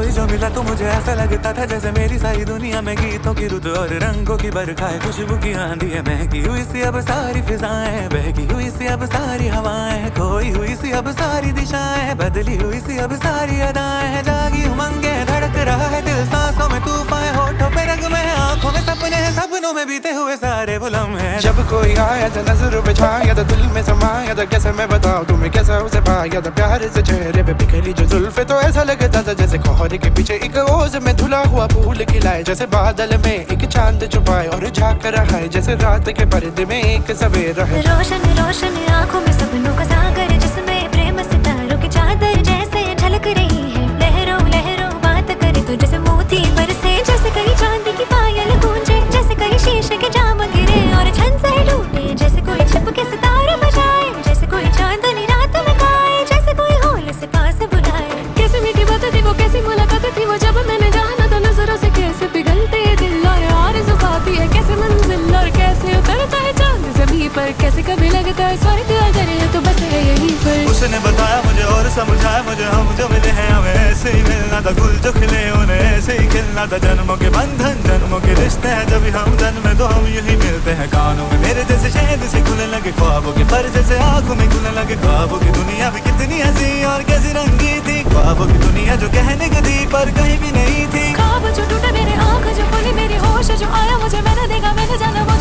कोई जो मिला तो मुझे ऐसा लगता था जैसे मेरी सारी दुनिया में गीतों की रुत और रंगों की बरखा है, खुशबू की आंधी है, महकी हुई सी अब सारी फिजाएं, बहकी हुई सी अब सारी हवाएं, खोई हुई सी अब सारी दिशाएं, बदली हुई सी अब सारी अदाएं हैं, जागी उमंगे धड़क रहा है दिल, सांसों में तूफान, होठों पे रंग में, आंखों में सपने हैं, सपनों में बीते हुए सारे वो लम्हे हैं। जब कोई आया था नजर पे छाया था, दिल में समाया था, कैसे मैं बताऊं तुम्हें कैसा उसे पाया था, प्यार से चेहरे पे बिखरी जो जुल्फे, तो ऐसा लगता था जैसे कोहरे के पीछे एक ओस में धुला हुआ फूल खिलाए, जैसे बादल में एक चांद छुपाए और झांक रहा है, जैसे रात के पर्दे में एक सवेरा है। रोशन रोशन आंखों में सपनों का सागर, जिसमें प्रेम सितारों की चादर जैसे झलक रही है, लहरों लहरों बात करे तो जैसे मोती बरसे, जैसे कहीं चांदी की पायल गूंजे, जैसे कहीं शीशे के जाम गिरे और छन से टूटे, जैसे कोई छिप के सितारे बजाए, जैसे कोई चांदनी रात में गाए, जैसे कोई होल से पास बुलाए। कैसे मीठी बात थी वो, कैसी मुलाकात थी वो, जब मैंने जाना तो नजरों से कैसे पिघलते हैं दिल और आरज़ू पाती है, कैसे मंजिल और कैसे उतरता है चांद ज़मीं पर, कैसे कभी लगता है स्वर्ग अगर है तो बस है यहीं पर। उसने बताया मुझे और समझाया मुझे, हम जो मिले हैं हमें ऐसे ही मिलना था, गुल जो खिले उन्हें ऐसे ही खिलना था, जन्मों के बंधन जन्मों के रिश्ते हैं, जब हम जन्मे तो हम यूं मिलते हैं, कानों में मेरे जैसे शहद से खुलने लगे ख्वाबों के पर, जैसे आंखों में खुलने लगे ख्वाबों की दुनिया भी कितनी हंसी और कैसी रंगी थी, ख्वाबों की दुनिया जो कहने को थी पर कहीं भी नहीं थी। ख्वाब जो टूटा मेरे आँख जो खुली मेरी होश जो आया मुझे, मैंने देखा मैंने जाना वो